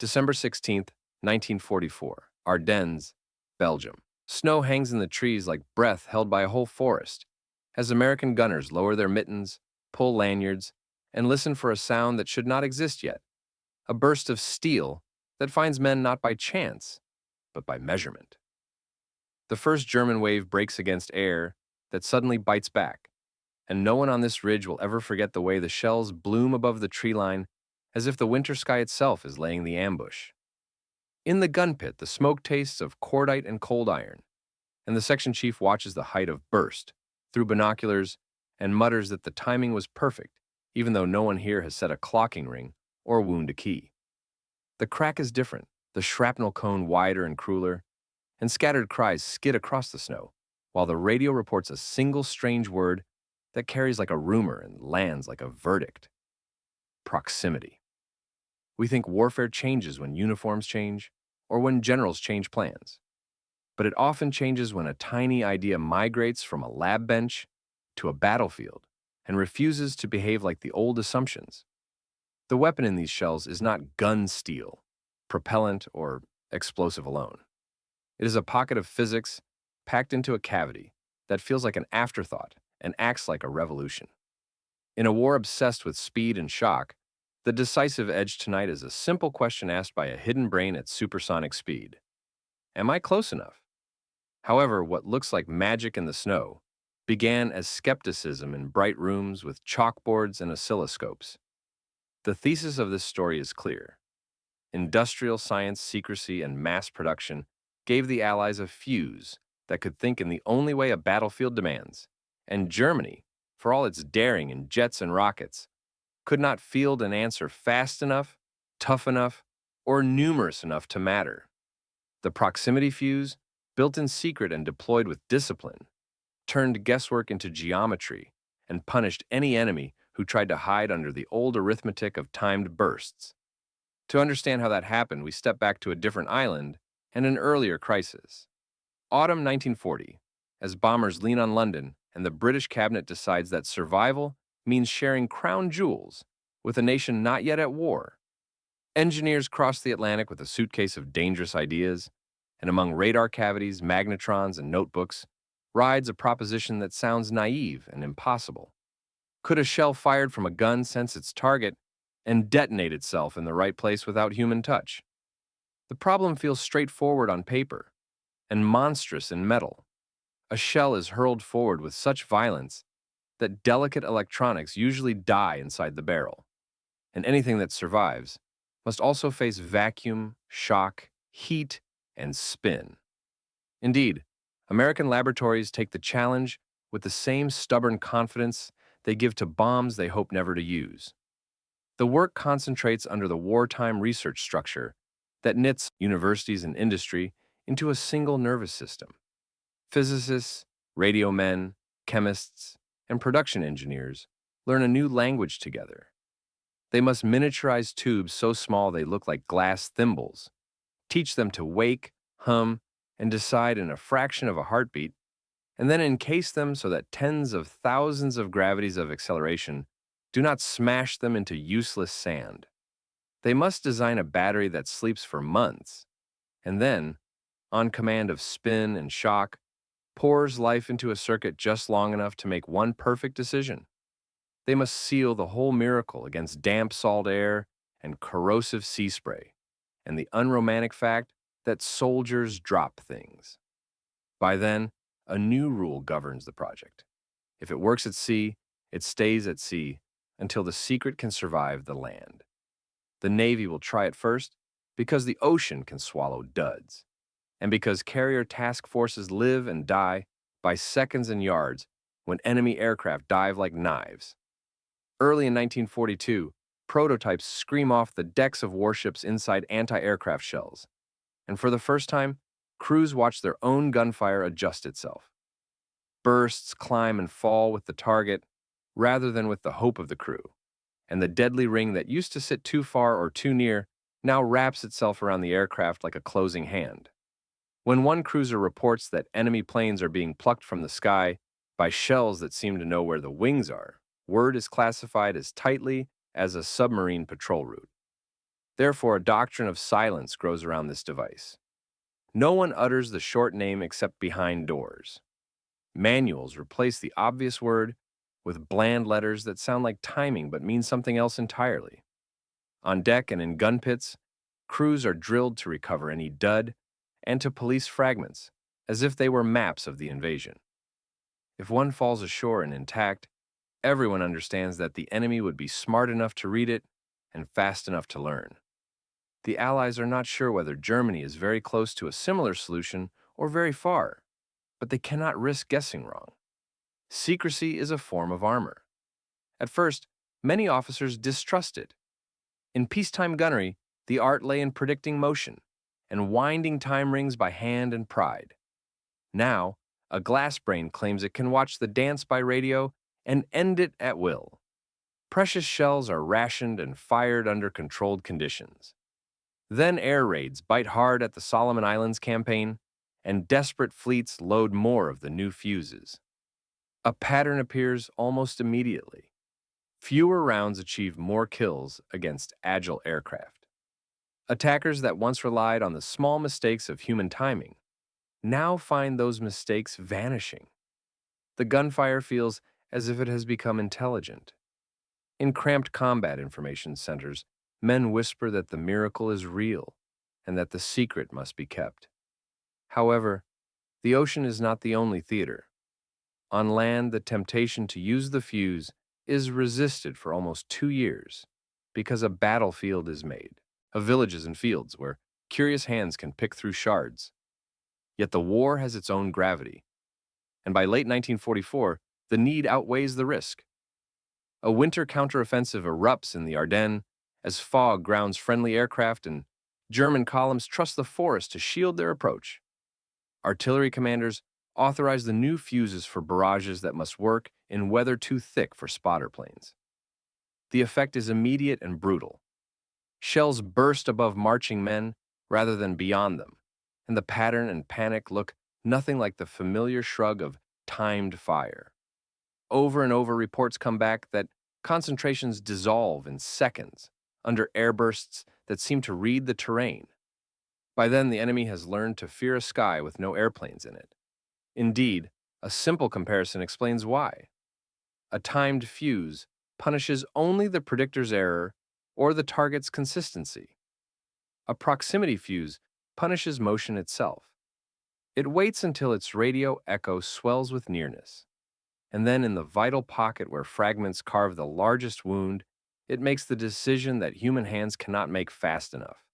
December 16th, 1944, Ardennes, Belgium. Snow hangs in the trees like breath held by a whole forest, as American gunners lower their mittens, pull lanyards, and listen for a sound that should not exist yet, a burst of steel that finds men not by chance, but by measurement. The first German wave breaks against air that suddenly bites back, and no one on this ridge will ever forget the way the shells bloom above the tree line as if the winter sky itself is laying the ambush. In the gun pit, the smoke tastes of cordite and cold iron, and the section chief watches the height of burst through binoculars and mutters that the timing was perfect, even though no one here has set a clocking ring or wound a key. The crack is different, the shrapnel cone wider and crueler, and scattered cries skid across the snow, while the radio reports a single strange word that carries like a rumor and lands like a verdict: proximity. We think warfare changes when uniforms change or when generals change plans. But it often changes when a tiny idea migrates from a lab bench to a battlefield and refuses to behave like the old assumptions. The weapon in these shells is not gun steel, propellant, or explosive alone. It is a pocket of physics packed into a cavity that feels like an afterthought and acts like a revolution. In a war obsessed with speed and shock, the decisive edge tonight is a simple question asked by a hidden brain at supersonic speed. Am I close enough? However, what looks like magic in the snow began as skepticism in bright rooms with chalkboards and oscilloscopes. The thesis of this story is clear. Industrial science, secrecy, and mass production gave the Allies a fuse that could think in the only way a battlefield demands, and Germany, for all its daring in jets and rockets, could not field an answer fast enough, tough enough, or numerous enough to matter. The proximity fuse, built in secret and deployed with discipline, turned guesswork into geometry and punished any enemy who tried to hide under the old arithmetic of timed bursts. To understand how that happened, we step back to a different island and an earlier crisis. Autumn 1940, as bombers lean on London and the British cabinet decides that survival means sharing crown jewels with a nation not yet at war. Engineers cross the Atlantic with a suitcase of dangerous ideas, and among radar cavities, magnetrons, and notebooks rides a proposition that sounds naive and impossible. Could a shell fired from a gun sense its target and detonate itself in the right place without human touch? The problem feels straightforward on paper and monstrous in metal. A shell is hurled forward with such violence that delicate electronics usually die inside the barrel, and anything that survives must also face vacuum, shock, heat, and spin. Indeed, American laboratories take the challenge with the same stubborn confidence they give to bombs they hope never to use. The work concentrates under the wartime research structure that knits universities and industry into a single nervous system. Physicists, radio men, chemists, and production engineers learn a new language together. They must miniaturize tubes so small they look like glass thimbles, teach them to wake, hum, and decide in a fraction of a heartbeat, and then encase them so that tens of thousands of gravities of acceleration do not smash them into useless sand. They must design a battery that sleeps for months, and then, on command of spin and shock, pours life into a circuit just long enough to make one perfect decision. They must seal the whole miracle against damp salt air and corrosive sea spray, and the unromantic fact that soldiers drop things. By then, a new rule governs the project. If it works at sea, it stays at sea until the secret can survive the land. The Navy will try it first because the ocean can swallow duds, and because carrier task forces live and die by seconds and yards when enemy aircraft dive like knives. Early in 1942, prototypes scream off the decks of warships inside anti-aircraft shells, and for the first time, crews watch their own gunfire adjust itself. Bursts climb and fall with the target rather than with the hope of the crew, and the deadly ring that used to sit too far or too near now wraps itself around the aircraft like a closing hand. When one cruiser reports that enemy planes are being plucked from the sky by shells that seem to know where the wings are, word is classified as tightly as a submarine patrol route. Therefore, a doctrine of silence grows around this device. No one utters the short name except behind doors. Manuals replace the obvious word with bland letters that sound like timing but mean something else entirely. On deck and in gun pits, crews are drilled to recover any dud and to police fragments, as if they were maps of the invasion. If one falls ashore and intact, everyone understands that the enemy would be smart enough to read it and fast enough to learn. The Allies are not sure whether Germany is very close to a similar solution or very far, but they cannot risk guessing wrong. Secrecy is a form of armor. At first, many officers distrust it. In peacetime gunnery, the art lay in predicting motion and winding time rings by hand and pride. Now, a glass brain claims it can watch the dance by radio and end it at will. Precious shells are rationed and fired under controlled conditions. Then air raids bite hard at the Solomon Islands campaign, and desperate fleets load more of the new fuses. A pattern appears almost immediately. Fewer rounds achieve more kills against agile aircraft. Attackers that once relied on the small mistakes of human timing now find those mistakes vanishing. The gunfire feels as if it has become intelligent. In cramped combat information centers, men whisper that the miracle is real and that the secret must be kept. However, the ocean is not the only theater. On land, the temptation to use the fuse is resisted for almost 2 years because a battlefield is made of villages and fields where curious hands can pick through shards. Yet the war has its own gravity, and by late 1944, the need outweighs the risk. A winter counteroffensive erupts in the Ardennes as fog grounds friendly aircraft and German columns trust the forest to shield their approach. Artillery commanders authorize the new fuses for barrages that must work in weather too thick for spotter planes. The effect is immediate and brutal. Shells burst above marching men rather than beyond them, and the pattern and panic look nothing like the familiar shrug of timed fire. Over and over, reports come back that concentrations dissolve in seconds under airbursts that seem to read the terrain. By then, the enemy has learned to fear a sky with no airplanes in it. Indeed, a simple comparison explains why. A timed fuse punishes only the predictor's error or the target's consistency. A proximity fuse punishes motion itself. It waits until its radio echo swells with nearness, and then in the vital pocket where fragments carve the largest wound, it makes the decision that human hands cannot make fast enough.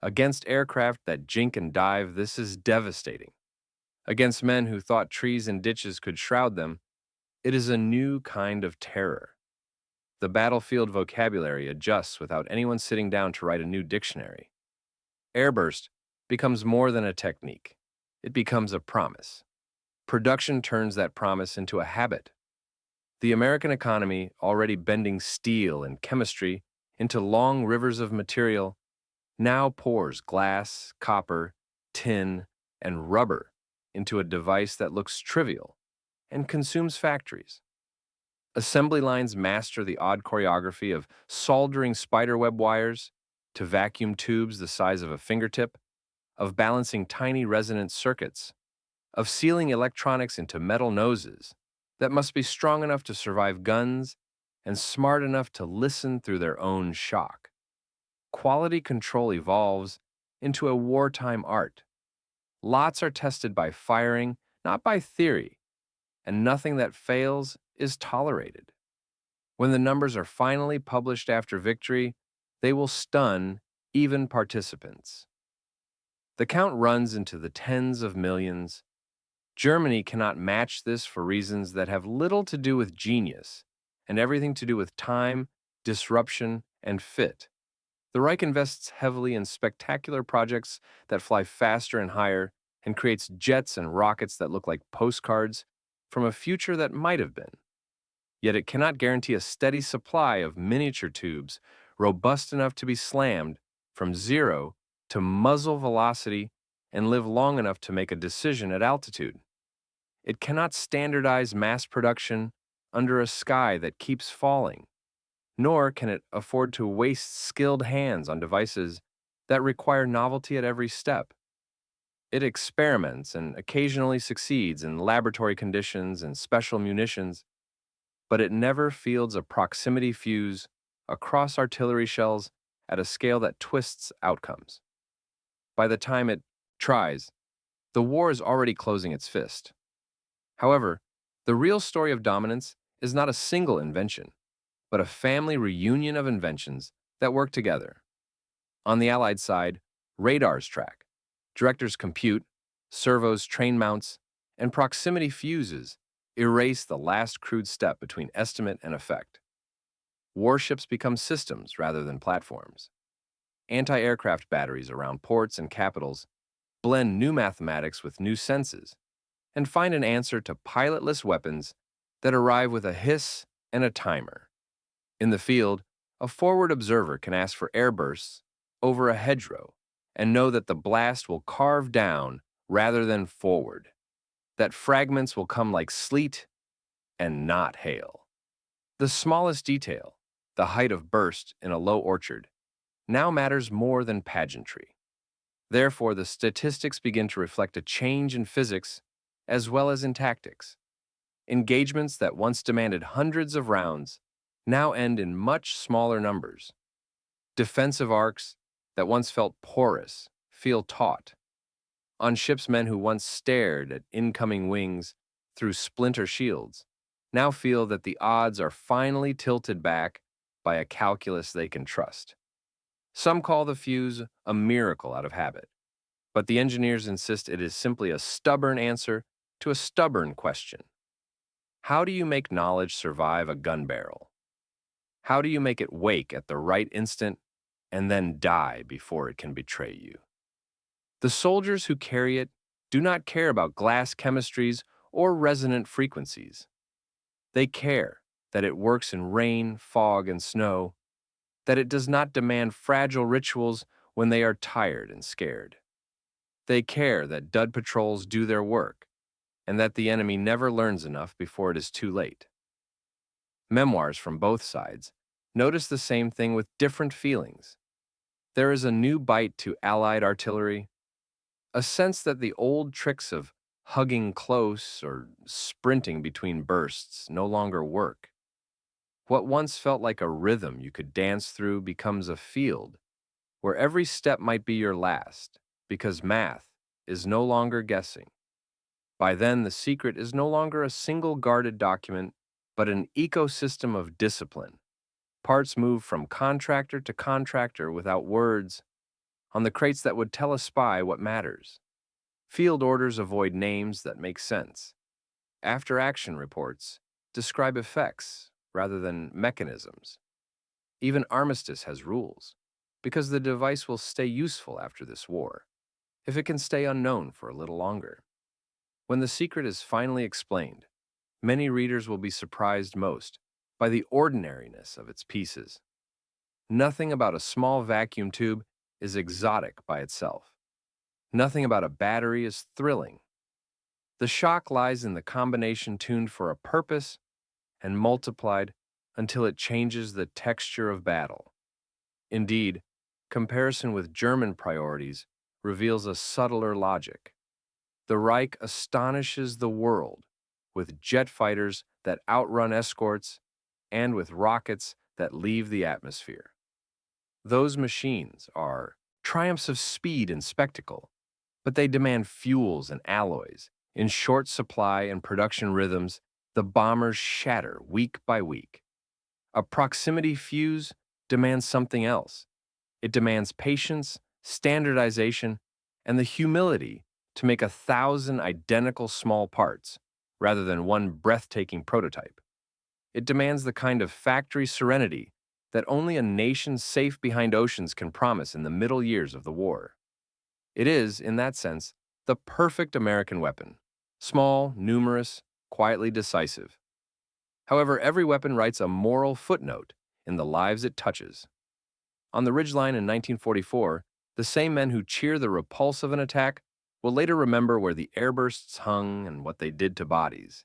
Against aircraft that jink and dive, this is devastating. Against men who thought trees and ditches could shroud them, it is a new kind of terror. The battlefield vocabulary adjusts without anyone sitting down to write a new dictionary. Airburst becomes more than a technique. It becomes a promise. Production turns that promise into a habit. The American economy, already bending steel and chemistry into long rivers of material, now pours glass, copper, tin, and rubber into a device that looks trivial and consumes factories. Assembly lines master the odd choreography of soldering spiderweb wires to vacuum tubes the size of a fingertip, of balancing tiny resonant circuits, of sealing electronics into metal noses that must be strong enough to survive guns and smart enough to listen through their own shock. Quality control evolves into a wartime art. Lots are tested by firing, not by theory, and nothing that fails is tolerated. When the numbers are finally published after victory, they will stun even participants. The count runs into the tens of millions. Germany cannot match this for reasons that have little to do with genius and everything to do with time, disruption, and fit. The Reich invests heavily in spectacular projects that fly faster and higher and creates jets and rockets that look like postcards from a future that might have been. Yet it cannot guarantee a steady supply of miniature tubes robust enough to be slammed from zero to muzzle velocity and live long enough to make a decision at altitude. It cannot standardize mass production under a sky that keeps falling. nor can it afford to waste skilled hands on devices that require novelty at every step. It experiments and occasionally succeeds in laboratory conditions and special munitions, but it never fields a proximity fuse across artillery shells at a scale that twists outcomes. By the time it tries, the war is already closing its fist. However, the real story of dominance is not a single invention, but a family reunion of inventions that work together. On the Allied side, radars track, directors compute, servos train mounts, and proximity fuses erase the last crude step between estimate and effect. Warships become systems rather than platforms. Anti-aircraft batteries around ports and capitals blend new mathematics with new senses and find an answer to pilotless weapons that arrive with a hiss and a timer. In the field, a forward observer can ask for airbursts over a hedgerow and know that the blast will carve down rather than forward, that fragments will come like sleet and not hail. The smallest detail, the height of burst in a low orchard, now matters more than pageantry. Therefore, the statistics begin to reflect a change in physics as well as in tactics. Engagements that once demanded hundreds of rounds now end in much smaller numbers. Defensive arcs that once felt porous feel taut. On ships, men who once stared at incoming wings through splinter shields now feel that the odds are finally tilted back by a calculus they can trust. Some call the fuse a miracle out of habit, but the engineers insist it is simply a stubborn answer to a stubborn question. How do you make knowledge survive a gun barrel? How do you make it wake at the right instant and then die before it can betray you? The soldiers who carry it do not care about glass chemistries or resonant frequencies. They care that it works in rain, fog, and snow, that it does not demand fragile rituals when they are tired and scared. They care that dud patrols do their work, and that the enemy never learns enough before it is too late. Memoirs from both sides notice the same thing with different feelings. There is a new bite to Allied artillery, a sense that the old tricks of hugging close or sprinting between bursts no longer work. What once felt like a rhythm you could dance through becomes a field where every step might be your last, because math is no longer guessing. By then, the secret is no longer a single guarded document, but an ecosystem of discipline. Parts move from contractor to contractor without words, on the crates that would tell a spy what matters. Field orders avoid names that make sense. After-action reports describe effects rather than mechanisms. Even armistice has rules, because the device will stay useful after this war, if it can stay unknown for a little longer. When the secret is finally explained, many readers will be surprised most by the ordinariness of its pieces. Nothing about a small vacuum tube is exotic by itself. Nothing about a battery is thrilling. The shock lies in the combination tuned for a purpose and multiplied until it changes the texture of battle. Indeed, comparison with German priorities reveals a subtler logic. The Reich astonishes the world with jet fighters that outrun escorts and with rockets that leave the atmosphere. Those machines are triumphs of speed and spectacle, but they demand fuels and alloys. In short supply and production rhythms, the bombers shatter week by week. A proximity fuse demands something else. It demands patience, standardization, and the humility to make 1,000 identical small parts rather than one breathtaking prototype. It demands the kind of factory serenity that only a nation safe behind oceans can promise in the middle years of the war. It is, in that sense, the perfect American weapon. Small, numerous, quietly decisive. However, every weapon writes a moral footnote in the lives it touches. On the ridgeline in 1944, the same men who cheer the repulse of an attack will later remember where the airbursts hung and what they did to bodies.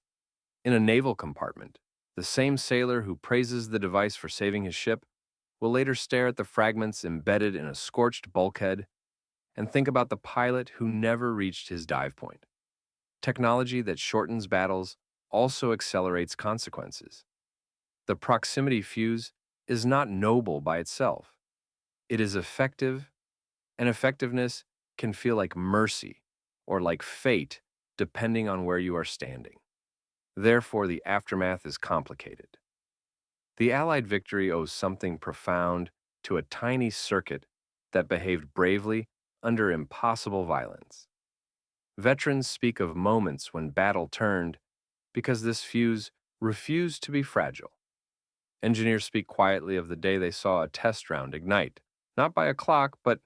In a naval compartment, The same sailor who praises the device for saving his ship will later stare at the fragments embedded in a scorched bulkhead and think about the pilot who never reached his dive point. Technology that shortens battles also accelerates consequences. The proximity fuse is not noble by itself. It is effective, and effectiveness can feel like mercy or like fate depending on where you are standing. Therefore, the aftermath is complicated. The Allied victory owes something profound to a tiny circuit that behaved bravely under impossible violence. Veterans speak of moments when battle turned because this fuse refused to be fragile. Engineers speak quietly of the day they saw a test round ignite, not by a clock, but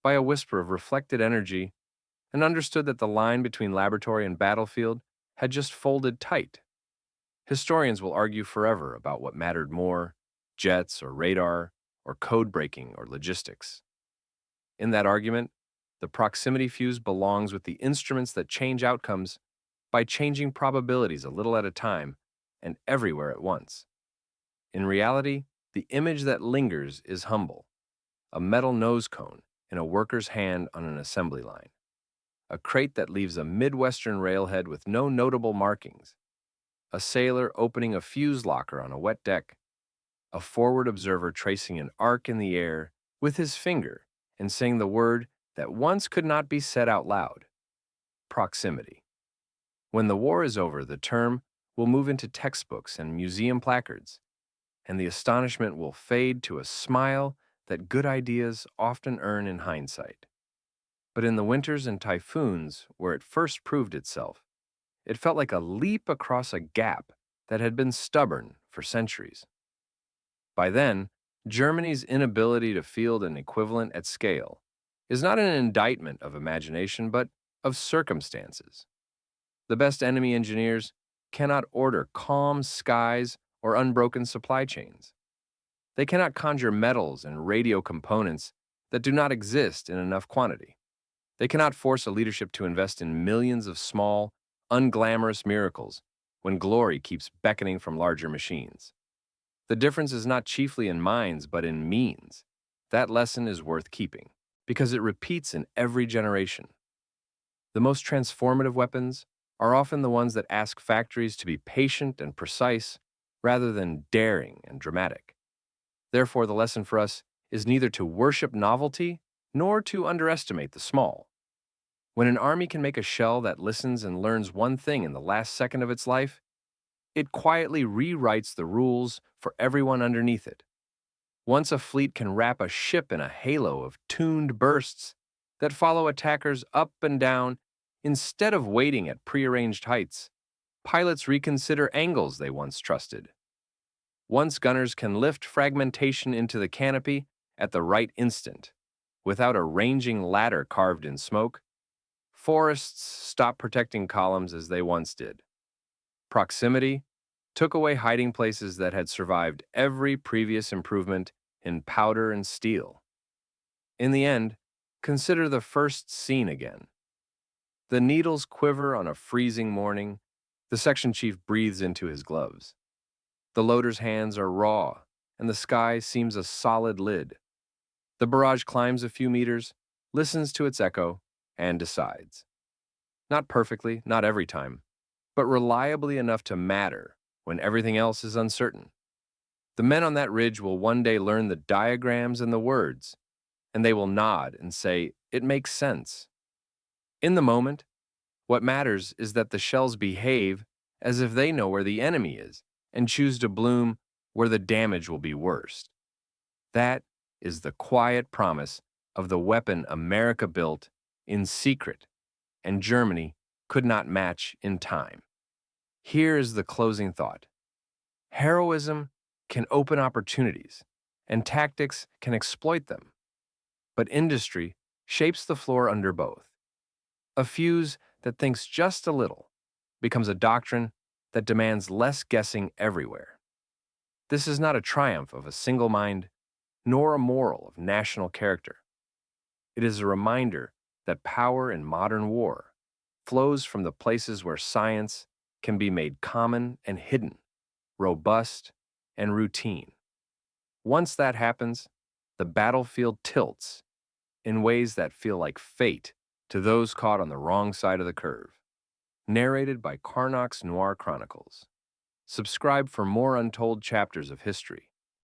by a whisper of reflected energy, and understood that the line between laboratory and battlefield had just folded tight. Historians will argue forever about what mattered more, jets or radar, or code breaking or logistics. In that argument, the proximity fuse belongs with the instruments that change outcomes by changing probabilities a little at a time and everywhere at once. In reality, the image that lingers is humble: a metal nose cone in a worker's hand on an assembly line, a crate that leaves a Midwestern railhead with no notable markings, a sailor opening a fuse locker on a wet deck, a forward observer tracing an arc in the air with his finger and saying the word that once could not be said out loud: proximity. When the war is over, the term will move into textbooks and museum placards, and the astonishment will fade to a smile that good ideas often earn in hindsight. But in the winters and typhoons where it first proved itself, it felt like a leap across a gap that had been stubborn for centuries. By then, Germany's inability to field an equivalent at scale is not an indictment of imagination, but of circumstances. The best enemy engineers cannot order calm skies or unbroken supply chains. They cannot conjure metals and radio components that do not exist in enough quantity. They cannot force a leadership to invest in millions of small, unglamorous miracles when glory keeps beckoning from larger machines. The difference is not chiefly in minds, but in means. That lesson is worth keeping, because it repeats in every generation. The most transformative weapons are often the ones that ask factories to be patient and precise rather than daring and dramatic. Therefore, the lesson for us is neither to worship novelty nor to underestimate the small. When an army can make a shell that listens and learns one thing in the last second of its life, it quietly rewrites the rules for everyone underneath it. Once a fleet can wrap a ship in a halo of tuned bursts that follow attackers up and down instead of waiting at prearranged heights, pilots reconsider angles they once trusted. Once gunners can lift fragmentation into the canopy at the right instant, without a ranging ladder carved in smoke, forests stop protecting columns as they once did. Proximity took away hiding places that had survived every previous improvement in powder and steel. In the end, consider the first scene again. The needles quiver on a freezing morning. The section chief breathes into his gloves. The loader's hands are raw, and the sky seems a solid lid. The barrage climbs a few meters, listens to its echo, and decides. Not perfectly, not every time, but reliably enough to matter when everything else is uncertain. The men on that ridge will one day learn the diagrams and the words, and they will nod and say, "It makes sense." In the moment, what matters is that the shells behave as if they know where the enemy is and choose to bloom where the damage will be worst. That is the quiet promise of the weapon America built in secret and Germany could not match in time. Here is the closing thought. Heroism can open opportunities, and tactics can exploit them. But industry shapes the floor under both. A fuse that thinks just a little becomes a doctrine that demands less guessing everywhere. This is not a triumph of a single mind, nor a moral of national character. It is a reminder that power in modern war flows from the places where science can be made common and hidden, robust, and routine. Once that happens, the battlefield tilts in ways that feel like fate to those caught on the wrong side of the curve. Narrated by Carnock's Noir Chronicles. Subscribe for more untold chapters of history.